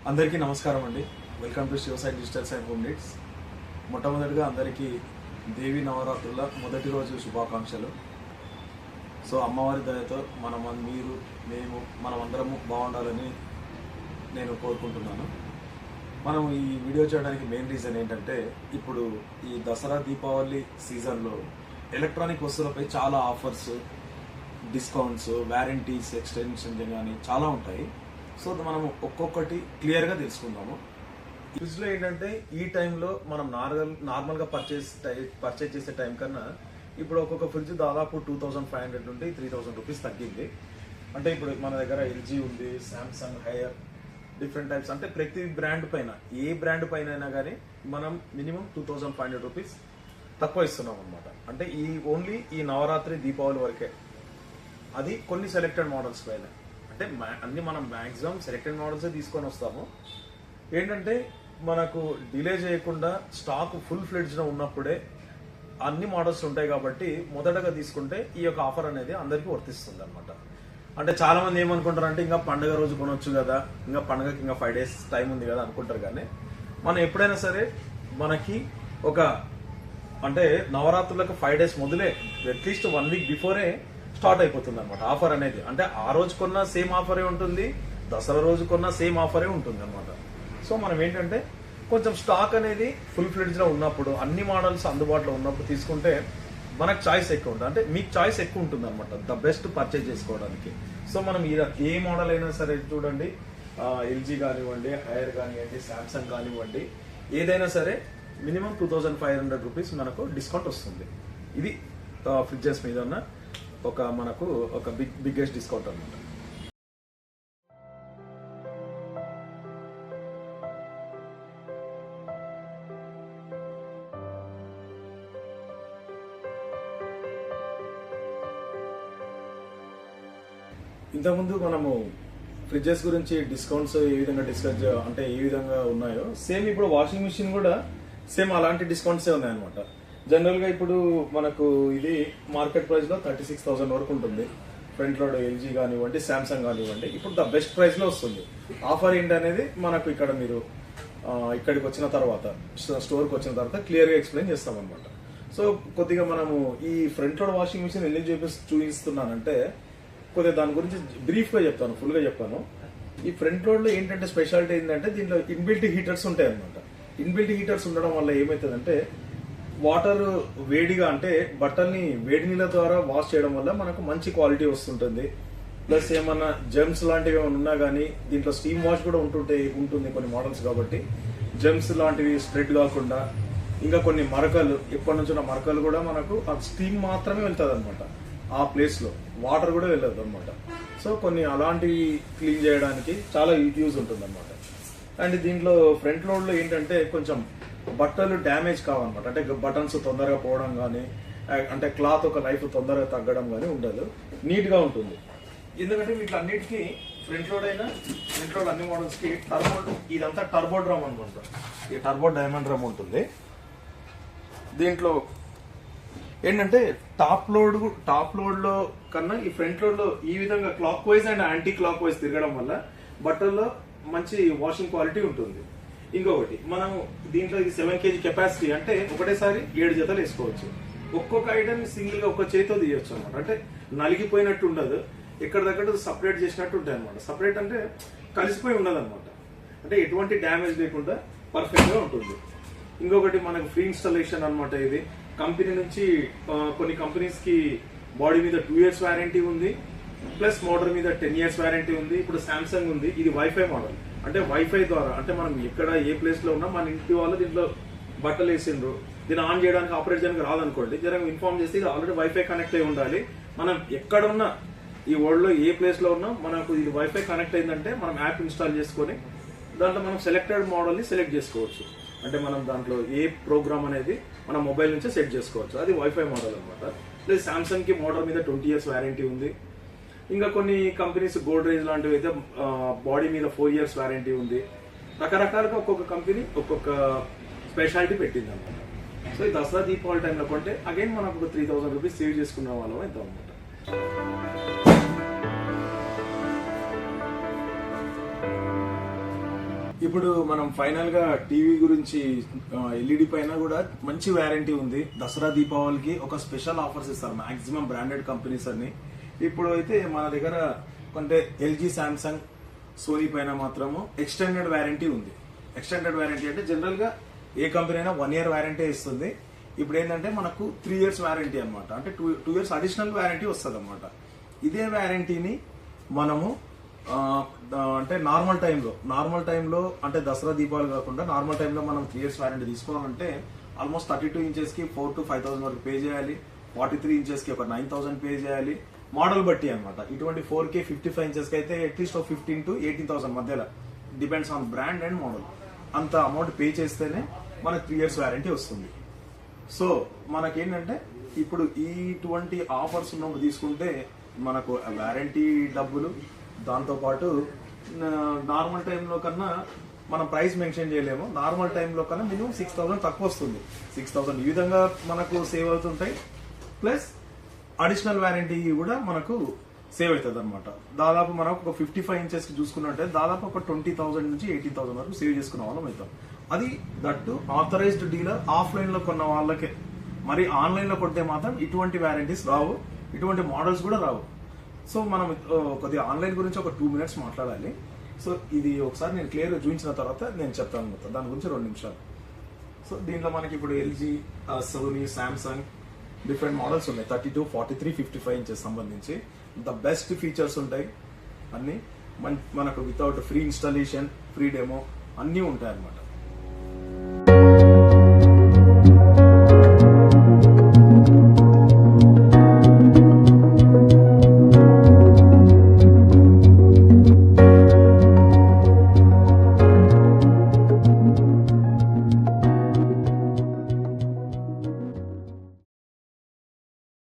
అందరికీ నమస్కారం అండి. Welcome to Shivasai digitals and home needs. మొట్టమొదటిగా అందరికీ దేవి నవరాత్రుల మొదటి రోజు శుభాకాంక్షలు. సో అమ్మవారి దయతో మీరు మేము మనమందరము బాగుండాలని నేను కోరుకుంటున్నాను. మనం ఈ వీడియో చేయడానికి మెయిన్ రీజన్ ఏంటంటే, ఇప్పుడు ఈ దసరా దీపావళి సీజన్లో ఎలక్ట్రానిక్ వస్తువులపై చాలా ఆఫర్స్, డిస్కౌంట్స్, వ్యారంటీస్, ఎక్స్టెన్షన్ కానీ చాలా ఉంటాయి. సో మనం ఒక్కొక్కటి క్లియర్గా తెలుసుకుందాము. ఫ్రిడ్జ్లో ఏంటంటే ఈ టైంలో మనం నార్మల్గా పర్చేజ్ చేసే టైం కన్నా ఇప్పుడు ఒక్కొక్క ఫ్రిడ్జ్ దాదాపు 2500 నుండి 3000 రూపీస్ తగ్గింది. అంటే ఇప్పుడు మన దగ్గర ఎల్జీ ఉంది, శాంసంగ్, హైయర్, డిఫరెంట్ టైప్స్. అంటే ప్రతి బ్రాండ్ పైన, ఏ బ్రాండ్ పైన అయినా కానీ మనం మినిమం 2500 రూపీస్ తక్కువ ఇస్తున్నాం అనమాట. అంటే ఓన్లీ ఈ నవరాత్రి దీపావళి వరకే. అది కొన్ని సెలెక్టెడ్ మోడల్స్ పైన. అంటే అన్ని మనం మ్యాక్సిమం సెలెక్టెడ్ మోడల్సే తీసుకొని వస్తాము. ఏంటంటే మనకు డిలే చేయకుండా స్టాక్ ఫుల్ ఫ్లెడ్జ్లో ఉన్నప్పుడే అన్ని మోడల్స్ ఉంటాయి కాబట్టి మొదటగా తీసుకుంటే ఈ యొక్క ఆఫర్ అనేది అందరికీ వర్తిస్తుంది అనమాట. అంటే చాలా మంది ఏమనుకుంటారంటే ఇంకా పండుగ రోజు కొనొచ్చు కదా, ఇంకా పండుగకి ఇంకా 5 days టైం ఉంది కదా అనుకుంటారు. కానీ మనం ఎప్పుడైనా సరే మనకి అంటే నవరాత్రులకు 5 days మొదలే, అట్లీస్ట్ 1 week బిఫోరే స్టార్ట్ అయిపోతుంది అనమాట ఆఫర్ అనేది. అంటే ఆ రోజు కొన్న సేమ్ ఆఫరే ఉంటుంది, దసరా రోజు కొన్న సేమ్ ఆఫరే ఉంటుంది అనమాట. సో మనం ఏంటంటే కొంచెం స్టాక్ అనేది ఫుల్ ఫ్లెడ్జ్లో ఉన్నప్పుడు, అన్ని మోడల్స్ అందుబాటులో ఉన్నప్పుడు తీసుకుంటే మనకు చాయిస్ ఎక్కువ ఉంటుంది. అంటే మీకు చాయిస్ ఎక్కువ ఉంటుంది అనమాట, ద బెస్ట్ పర్చేజ్ చేసుకోవడానికి. సో మనం ఏ మోడల్ అయినా సరే చూడండి, ఎల్జీ కానివ్వండి, హైయర్ కానివ్వండి, శాంసంగ్ కానివ్వండి, ఏదైనా సరే మినిమం 2500 రూపీస్ మనకు డిస్కౌంట్ వస్తుంది. ఇది ఫ్రిడ్జెస్ మీద ఉన్న మనకు ఒక బిగ్గెస్ట్ డిస్కౌంట్ అనమాట. ఇంతకుముందు మనము ఫ్రిడ్జెస్ గురించి డిస్కౌంట్స్ ఏ విధంగా ఉన్నాయో సేమ్ ఇప్పుడు వాషింగ్ మిషన్ కూడా సేమ్ అలాంటి డిస్కౌంట్సే ఉన్నాయన్నమాట. జనరల్ గా ఇప్పుడు మనకు ఇది మార్కెట్ ప్రైస్ లో 36,000 వరకు ఉంటుంది. ఫ్రంట్ లోడ్ ఎల్జీ కానివ్వండి, శాంసంగ్ కానివ్వండి, ఇప్పుడు ద బెస్ట్ ప్రైస్ లో వస్తుంది. ఆఫర్ ఏంటనేది మనకు ఇక్కడ మీరు ఇక్కడికి వచ్చిన తర్వాత, స్టోర్కి వచ్చిన తర్వాత క్లియర్ గా ఎక్స్ప్లెయిన్ చేస్తాం అనమాట. సో కొద్దిగా మనము ఈ ఫ్రంట్ లోడ్ వాషింగ్ మిషన్ ఎందుకు చూపిస్తున్నానంటే, కొద్దిగా దాని గురించి బ్రీఫ్ గా చెప్తాను, ఫుల్ గా చెప్తాను. ఈ ఫ్రంట్ లోడ్ లో ఏంటంటే స్పెషాలిటీ ఏంటంటే దీంట్లో ఇన్బిల్ట్ హీటర్స్ ఉంటాయి అనమాట. ఇన్బిల్ట్ హీటర్స్ ఉండడం వల్ల ఏమవుతుందంటే వాటర్ వేడిగా, అంటే బట్టల్ని వేడి నీళ్ళ ద్వారా వాష్ చేయడం వల్ల మనకు మంచి క్వాలిటీ వస్తుంటుంది. ప్లస్ ఏమన్నా జెమ్స్ లాంటివి ఏమైనా ఉన్నా కానీ దీంట్లో స్టీమ్ వాష్ కూడా ఉంటుంది కొన్ని మోడల్స్ కాబట్టి జెమ్స్ లాంటివి స్ప్రెడ్ కాకుండా, ఇంకా కొన్ని మరకలు, ఎప్పటి నుంచి ఉన్న మరకలు కూడా మనకు ఆ స్టీమ్ మాత్రమే వెళ్తుంది అనమాట. ఆ ప్లేస్ లో వాటర్ కూడా వెళ్ళదు అనమాట. సో కొన్ని అలాంటివి క్లీన్ చేయడానికి చాలా యూజ్ ఉంటుంది అనమాట. అండ్ దీంట్లో ఫ్రంట్ లోడ్ లో ఏంటంటే కొంచెం బట్టలు డ్యామేజ్ కావన్నమాట. అంటే బటన్స్ తొందరగా పోవడం కానీ, అంటే క్లాత్ ఒక లైఫ్ తొందరగా తగ్గడం కానీ ఉండదు, నీట్ గా ఉంటుంది. ఎందుకంటే వీటి అన్నిటికీ ఫ్రంట్ లోడ్ అన్ని మోడల్స్ కి ఇదంతా టర్బో డ్రమ్ అనుకుంటా. ఈ టర్బో డైమండ్ డ్రమ్ ఉంటుంది. దీంట్లో ఏంటంటే టాప్ లోడ్ లో కన్నా ఈ ఫ్రంట్ లోడ్ లో ఈ విధంగా clock wise and anti clock wise తిరగడం వల్ల బట్టల్లో మంచి వాషింగ్ క్వాలిటీ ఉంటుంది. ఇంకొకటి మనం దీంట్లో ఇది 7 kg కెపాసిటీ, అంటే ఒకటేసారి 7 జతలు వేసుకోవచ్చు. ఒక్కొక్క ఐటమ్ సింగిల్ గా ఒక్క చేతితో తీయొచ్చు అనమాట. అంటే నలిగిపోయినట్టు ఉండదు, ఎక్కడ దగ్గర సపరేట్ చేసినట్టు ఉంటాయి అనమాట. సపరేట్ అంటే కలిసిపోయి ఉండదు అనమాట. అంటే ఎటువంటి డ్యామేజ్ లేకుండా పర్ఫెక్ట్ గా ఉంటుంది. ఇంకొకటి మనకు ఫ్రీ ఇన్స్టాలేషన్ అనమాట. ఇది కంపెనీ నుంచి కొన్ని కంపెనీస్ కి బాడీ మీద 2 years వారంటీ ఉంది, ప్లస్ మోటార్ మీద 10 years వారంటీ ఉంది. ఇప్పుడు శాంసంగ్ ఉంది, ఇది వైఫై మోడల్. అంటే వైఫై ద్వారా, అంటే మనం ఎక్కడ ఏ ప్లేస్ లో ఉన్నా మన ఇంటి వాళ్ళు దీంట్లో బట్టలు వేసిండ్రు, దీన్ని ఆన్ చేయడానికి ఆపరేట్ చేయడానికి రాదనుకోండి, జర ఇన్ఫార్మ్ చేస్తే ఇది ఆల్రెడీ వైఫై కనెక్ట్ అయి ఉండాలి. మనం ఎక్కడున్నా ఈ వరల్డ్ లో ఏ ప్లేస్ లో ఉన్నా మనకు ఇది వైఫై కనెక్ట్ అయిందంటే మనం యాప్ ఇన్స్టాల్ చేసుకొని దాంట్లో మనం సెలెక్టెడ్ మోడల్ ని సెలెక్ట్ చేసుకోవచ్చు. అంటే మనం దాంట్లో ఏ ప్రోగ్రామ్ అనేది మన మొబైల్ నుంచే సెట్ చేసుకోవచ్చు. అది వైఫై మోడల్ అనమాట. ప్లస్ శాంసంగ్ కి మోటార్ మీద 20 years వారంటీ ఉంది. ఇంకా కొన్ని కంపెనీస్ గోడ్రేజ్ లాంటివి అయితే బాడీ మీద 4 years వారంటీ ఉంది. రకరకాలుగా ఒక్కొక్క కంపెనీ ఒక్కొక్క స్పెషాలిటీ పెట్టింది అనమాట. సో ఈ దసరా దీపావళి టైంలో కొంటే అగైన్ మనకు ఒక 3000 రూపీస్ సేవ్ చేసుకున్న వాళ్ళం అవుతాం అనమాట. ఇప్పుడు మనం ఫైనల్ గా టీవీ గురించి ఎల్ఈడి పైన కూడా మంచి వ్యారంటీ ఉంది. దసరా దీపావళికి ఒక స్పెషల్ ఆఫర్స్ ఇస్తారు మాక్సిమం బ్రాండెడ్ కంపెనీస్ అన్ని. ఇప్పుడు అయితే మన దగ్గర అంటే ఎల్జీ, శాంసంగ్, సోనీ పైన మాత్రము ఎక్స్టెండెడ్ వ్యారంటీ ఉంది. ఎక్స్టెండెడ్ వ్యారంటీ అంటే జనరల్ గా ఏ కంపెనీ అయినా 1 year వ్యారంటీ ఇస్తుంది. ఇప్పుడు ఏంటంటే మనకు 3 years వ్యారంటీ అనమాట. అంటే 2 years అడిషనల్ వ్యారంటీ వస్తుంది అనమాట. ఇదే వ్యారంటీని మనము అంటే నార్మల్ టైంలో అంటే దసరా దీపావళి కాకుండా నార్మల్ టైంలో మనం 3 years వ్యారంటీ తీసుకోవాలంటే ఆల్మోస్ట్ 32 inches కి 4,000 to 5,000 వరకు పే చేయాలి. 43 inches కి ఒక 9,000 పే చేయాలి. మోడల్ బట్టి అనమాట. ఇటువంటి 4K 55 inches కి అయితే అట్లీస్ట్ 15,000 to 18,000 మధ్యలో depends on brand and model. అంత అమౌంట్ పే చేస్తేనే మనకు 3 years వ్యారంటీ వస్తుంది. సో మనకేంటంటే ఇప్పుడు ఇటువంటి ఆఫర్స్ ఉన్నప్పుడు తీసుకుంటే మనకు వ్యారంటీ డబ్బులు, దాంతోపాటు నార్మల్ టైంలో కన్నా మనం ప్రైస్ మెన్షన్ చేయలేము. నార్మల్ టైంలో కన్నా మినిమం 6,000 తక్కువ వస్తుంది. 6,000 ఈ విధంగా మనకు సేవ్ అవుతుంటాయి. ప్లస్ అడిషనల్ వ్యారంటీ కూడా మనకు సేవ్ అవుతుంది అనమాట. దాదాపు మనం ఒక 55 inches కి చూసుకున్నట్టే దాదాపు ఒక 20,000 నుంచి 18,000 వరకు సేవ్ చేసుకున్న వాళ్ళం అవుతాం. అది దట్టు ఆథరైజ్డ్ డీలర్ ఆఫ్లైన్ లో కొన్న వాళ్ళకే. మరి ఆన్లైన్ లో కొంటే మాత్రం ఇటువంటి వ్యారంటీస్ రావు, ఇటువంటి మోడల్స్ కూడా రావు. సో మనం కొద్దిగా ఆన్లైన్ గురించి ఒక 2 minutes మాట్లాడాలి. సో ఇది ఒకసారి నేను క్లియర్ గా చూపించిన తర్వాత నేను చెప్తాను మొత్తం దాని గురించి 2 నిమిషాలు. సో దీంట్లో మనకి ఇప్పుడు LG, Sony, Samsung different models ఉన్నాయి. 32, 43, 55 inches సంబంధించి ద బెస్ట్ ఫీచర్స్ ఉంటాయి అన్ని. మనకు without free installation, free demo అన్నీ ఉంటాయి అన్నమాట.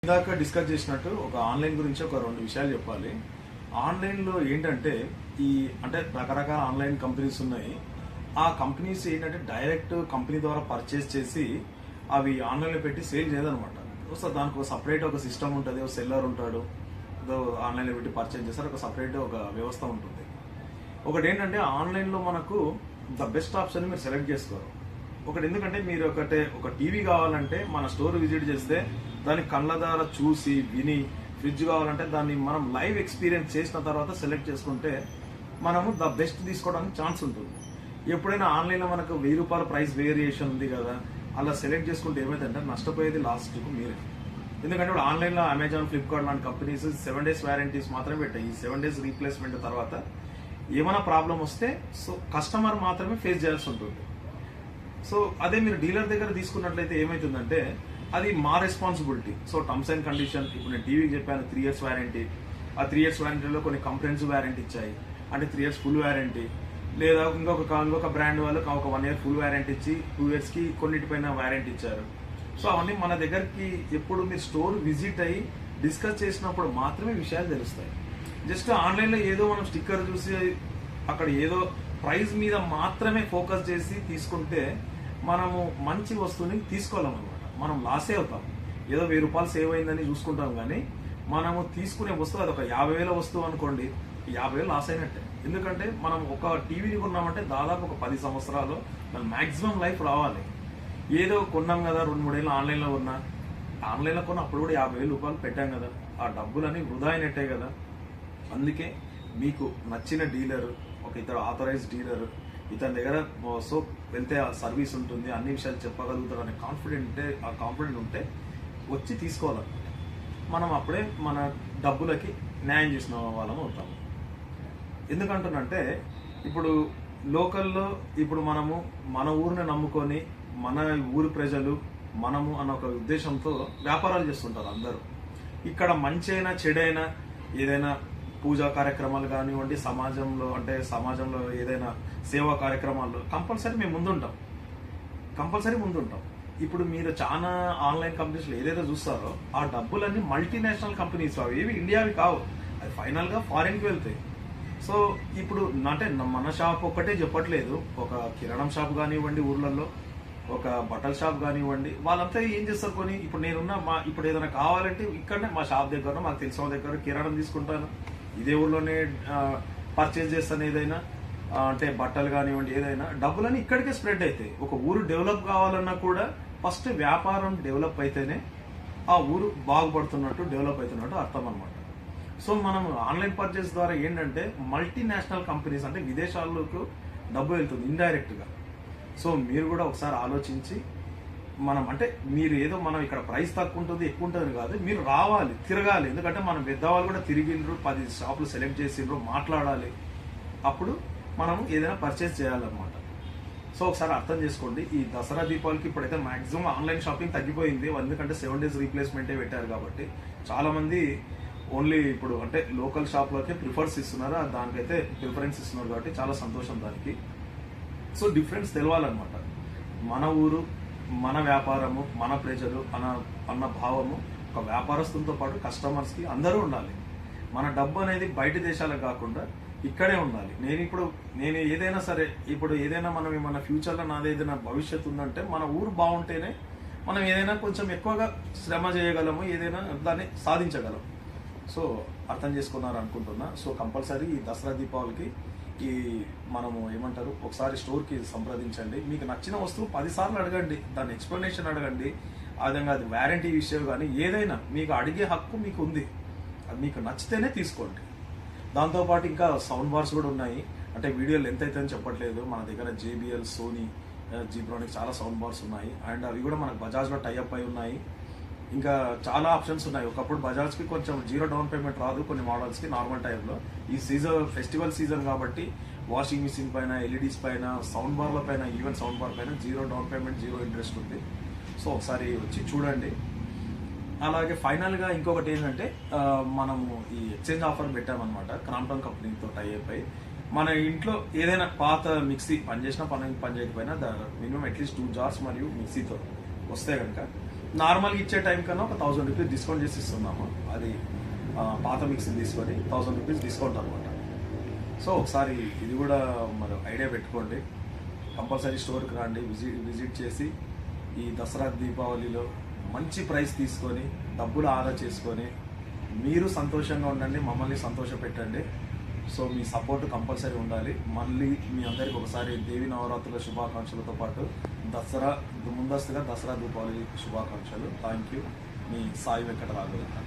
ఇందాక డిస్కస్ చేసినట్టు ఒక ఆన్లైన్ గురించి ఒక 2 విషయాలు చెప్పాలి. ఆన్లైన్ లో ఏంటంటే అంటే రకరకాల ఆన్లైన్ కంపెనీస్ ఉన్నాయి. ఆ కంపెనీస్ ఏంటంటే డైరెక్ట్ కంపెనీ ద్వారా పర్చేస్ చేసి అవి ఆన్లైన్ లో పెట్టి సేల్ చేయదనమాట. సో దానికి ఒక సపరేట్ ఒక సిస్టమ్ ఉంటుంది, ఒక సెల్లర్ ఉంటాడు, ఆన్లైన్ లో పెట్టి పర్చేస్ చేస్తారు, ఒక సపరేట్ ఒక వ్యవస్థ ఉంటుంది. ఒకటి ఏంటంటే ఆన్లైన్ లో మనకు ద బెస్ట్ ఆప్షన్ మీరు సెలెక్ట్ చేసుకోరు. ఒకటి ఎందుకంటే మీరు ఒక టీవీ కావాలంటే మన స్టోర్ విజిట్ చేస్తే దాన్ని కళ్ళ ద్వారా చూసి విని, ఫ్రిడ్జ్ కావాలంటే దాన్ని మనం లైవ్ ఎక్స్పీరియన్స్ చేసిన తర్వాత సెలెక్ట్ చేసుకుంటే మనము ద బెస్ట్ తీసుకోవడానికి ఛాన్స్ ఉంటుంది. ఎప్పుడైనా ఆన్లైన్లో మనకు 1,000 రూపాయల ప్రైస్ వేరియేషన్ ఉంది కదా, అలా సెలెక్ట్ చేసుకుంటే ఏమైందంటే నష్టపోయేది లాస్ట్కు మీరే. ఎందుకంటే ఇప్పుడు ఆన్లైన్లో అమెజాన్, ఫ్లిప్కార్ట్ లాంటి కంపెనీస్ 7 days వ్యారంటీస్ మాత్రమే పెట్టాయి. ఈ 7 days రీప్లేస్మెంట్ తర్వాత ఏమైనా ప్రాబ్లం వస్తే సో కస్టమర్ మాత్రమే ఫేస్ చేయాల్సి ఉంటుంది. సో అదే మీరు డీలర్ దగ్గర తీసుకున్నట్లయితే ఏమైతుందంటే అది మా responsibility. So terms and condition, ఇప్పుడు నేను టీవీకి చెప్పాను 3 years వ్యారంటీ. ఆ 3 years వ్యారంటీలో కొన్ని కంప్రహెన్సివ్ వ్యారంటీ ఇచ్చాయి, అంటే 3 years ఫుల్ వ్యారంటీ. లేదా ఇంకొక బ్రాండ్ వాళ్ళు ఒక 1 year ఫుల్ వ్యారంటీ ఇచ్చి 2 years కి కొన్నిటిపైన వ్యారంటీ ఇచ్చారు. సో అవన్నీ మన దగ్గరికి ఎప్పుడు మీరు స్టోర్ విజిట్ అయ్యి డిస్కస్ చేసినప్పుడు మాత్రమే విషయాలు తెలుస్తాయి. జస్ట్ ఆన్లైన్లో ఏదో మనం స్టిక్కర్ చూసి అక్కడ ఏదో ప్రైస్ మీద మాత్రమే ఫోకస్ చేసి తీసుకుంటే మనము మంచి వస్తువుని తీసుకోలేమన్నమాట. మనం లాసే అవుతాం. ఏదో 1,000 రూపాయలు సేవ్ అయిందని చూసుకుంటాం, కానీ మనము తీసుకునే వస్తువు అది ఒక 50,000 వస్తువు అనుకోండి, 50,000 లాస్ అయినట్టే. ఎందుకంటే మనం ఒక టీవీని కొన్నామంటే దాదాపు ఒక 10 సంవత్సరాలు మన మాక్సిమం లైఫ్ రావాలి. ఏదో కొన్నాం కదా 2-3 ఏళ్ళు ఆన్లైన్లో కొన్నా, ఆన్లైన్లో కొన్న అప్పుడు కూడా 50,000 రూపాయలు పెట్టాం కదా, ఆ డబ్బులని వృధా అయినట్టే కదా. అందుకే మీకు నచ్చిన డీలర్, ఒక ఇతర ఆథరైజ్డ్ డీలర్, ఇతని దగ్గర సో వెళ్తే ఆ సర్వీస్ ఉంటుంది, అన్ని విషయాలు చెప్పగలుగుతారు అనే కాన్ఫిడెంట్ ఉంటే వచ్చి తీసుకోవాలన్నమాట. మనం అప్పుడే మన డబ్బులకి న్యాయం చేసిన వాళ్ళం అవుతాము. ఎందుకంటున్నంటే ఇప్పుడు లోకల్లో ఇప్పుడు మనము మన ఊరిని నమ్ముకొని మన ఊరి ప్రజలు మనము అన్న ఒక ఉద్దేశంతో వ్యాపారాలు చేస్తుంటారు అందరూ. ఇక్కడ మంచైనా చెడైనా ఏదైనా పూజా కార్యక్రమాలు కానివ్వండి, సమాజంలో ఏదైనా సేవా కార్యక్రమాల్లో కంపల్సరీ మేము ముందుంటాం. ఇప్పుడు మీరు చాలా ఆన్లైన్ కంపెనీస్లో ఏదైతే చూస్తారో ఆ డబ్బులన్నీ మల్టీనేషనల్ కంపెనీస్, అవి ఏవి ఇండియావి కావు, అది ఫైనల్గా ఫారిన్కి వెళ్తాయి. సో ఇప్పుడు అంటే మన షాప్ ఒక్కటే చెప్పట్లేదు, ఒక కిరాణం షాప్ కానివ్వండి, ఊర్లలో ఒక బట్టల షాప్ కానివ్వండి, వాళ్ళంతా ఏం చేస్తారు కొని, ఇప్పుడు నేనున్న ఇప్పుడు ఏదైనా కావాలంటే ఇక్కడనే మా షాప్ దగ్గర మాకు తెలిసిన దగ్గర కిరాణం తీసుకుంటాను, ఇదే ఊర్లోనే పర్చేజ్ చేస్తాను ఏదైనా. అంటే బట్టలు కానివ్వండి ఏదైనా డబ్బులని ఇక్కడికే స్ప్రెడ్ అవుతాయి. ఒక ఊరు డెవలప్ కావాలన్నా కూడా ఫస్ట్ వ్యాపారం డెవలప్ అయితేనే ఆ ఊరు బాగుపడుతున్నట్టు డెవలప్ అవుతున్నట్టు అర్థం అనమాట. సో మనం ఆన్లైన్ పర్చేస్ ద్వారా ఏంటంటే మల్టీనేషనల్ కంపెనీస్ అంటే విదేశాలకు డబ్బు వెళ్తుంది ఇండైరెక్ట్గా. సో మీరు కూడా ఒకసారి ఆలోచించి మనం అంటే మీరు ఏదో మనం ఇక్కడ ప్రైస్ తక్కువ ఉంటుంది ఎక్కువ ఉంటుంది కాదు, మీరు రావాలి తిరగాలి. ఎందుకంటే మనం పెద్దవాళ్ళు కూడా తిరిగిండ్రు, 10 షాపులు సెలెక్ట్ చేసిండ్రు, మాట్లాడాలి, అప్పుడు మనం ఏదైనా పర్చేస్ చేయాలన్నమాట. సో ఒకసారి అర్థం చేసుకోండి. ఈ దసరా దీపావళికి ఇప్పుడైతే మాక్సిమం ఆన్లైన్ షాపింగ్ తగ్గిపోయింది, ఎందుకంటే 7 days రీప్లేస్మెంటే పెట్టారు కాబట్టి చాలా మంది ఓన్లీ ఇప్పుడు అంటే లోకల్ షాప్లోకే ప్రిఫరెన్స్ ఇస్తున్నారు, దానికైతే ప్రిఫరెన్స్ ఇస్తున్నారు కాబట్టి చాలా సంతోషం దానికి. సో డిఫరెన్స్ తెలవాలన్నమాట. మన ఊరు, మన వ్యాపారము, మన ప్రజలు అన్న భావము ఒక వ్యాపారస్తులతో పాటు కస్టమర్స్కి అందరూ ఉండాలి. మన డబ్బు అనేది బయట దేశాలకు కాకుండా ఇక్కడే ఉండాలి. నేను ఏదైనా సరే ఇప్పుడు ఏదైనా మనం మన ఫ్యూచర్లో నాది ఏదైనా భవిష్యత్తు ఉందంటే మన ఊరు బాగుంటేనే మనం ఏదైనా కొంచెం ఎక్కువగా శ్రమ చేయగలము, ఏదైనా దాన్ని సాధించగలం. సో అర్థం చేసుకున్నారు అనుకుంటున్నా. సో కంపల్సరీ ఈ దసరా దీపావళికి ఈ మనము ఏమంటారు ఒకసారి స్టోర్కి సంప్రదించండి. మీకు నచ్చిన వస్తువు 10 సార్లు అడగండి, దాని ఎక్స్ప్లెనేషన్ అడగండి. ఆ విధంగా అది వ్యారంటీ విషయం కానీ ఏదైనా మీకు అడిగే హక్కు మీకు ఉంది. అది మీకు నచ్చితేనే తీసుకోండి. దాంతోపాటు ఇంకా సౌండ్ బార్స్ కూడా ఉన్నాయి. అంటే వీడియో లెంత్ అయితే అని చెప్పట్లేదు, మన దగ్గర JBL, సోనీ, జీబ్రానిక్ చాలా సౌండ్ బార్స్ ఉన్నాయి. అండ్ అవి కూడా మనకు బజాజ్లో టైఅప్ అయి ఉన్నాయి. ఇంకా చాలా ఆప్షన్స్ ఉన్నాయి. ఒకప్పుడు బజాజ్కి కొంచెం 0 డౌన్ పేమెంట్ రాదు కొన్ని మోడల్స్కి నార్మల్ టైంలో. ఈ సీజన్ ఫెస్టివల్ సీజన్ కాబట్టి వాషింగ్ మిషన్ పైన, LEDs పైన, సౌండ్ బార్ల పైన, ఈవెన్ సౌండ్ బార్ పైన 0 డౌన్ పేమెంట్, 0 ఇంట్రెస్ట్ ఉంది. సో ఒకసారి వచ్చి చూడండి. అలాగే ఫైనల్గా ఇంకొకటి ఏంటంటే మనము ఈ ఎక్స్చేంజ్ ఆఫర్ పెట్టామన్నమాట క్రాంప్టన్ కంపెనీతో టైఅప్ అయ్యి. మన ఇంట్లో ఏదైనా పాత మిక్సీ పనిచేసినా పని చేయకపోయినా మినిమం అట్లీస్ట్ 2 jars మరియు మిక్సీతో వస్తే కనుక నార్మల్గా ఇచ్చే టైం కన్నా ఒక 1000 rupees డిస్కౌంట్ చేసి ఇస్తున్నాము. అది పాత మిక్సీ తీసుకొని 1000 rupees డిస్కౌంట్ అనమాట. సో ఒకసారి ఇది కూడా మరి ఐడియా పెట్టుకోండి. కంపల్సరీ స్టోర్కి రండి, విజిట్ చేసి ఈ దసరా దీపావళిలో మంచి ప్రైస్ తీసుకొని డబ్బులు ఆదా చేసుకొని మీరు సంతోషంగా ఉండండి, మమ్మల్ని సంతోష పెట్టండి. సో మీ సపోర్ట్ కంపల్సరీ ఉండాలి. మళ్ళీ మీ అందరికి ఒకసారి దేవి నవరాత్రుల శుభాకాంక్షలతో పాటు ముందస్తుగా దసరా దీపావళి శుభాకాంక్షలు. Thank you. Me Sai Venkata Raghavendra.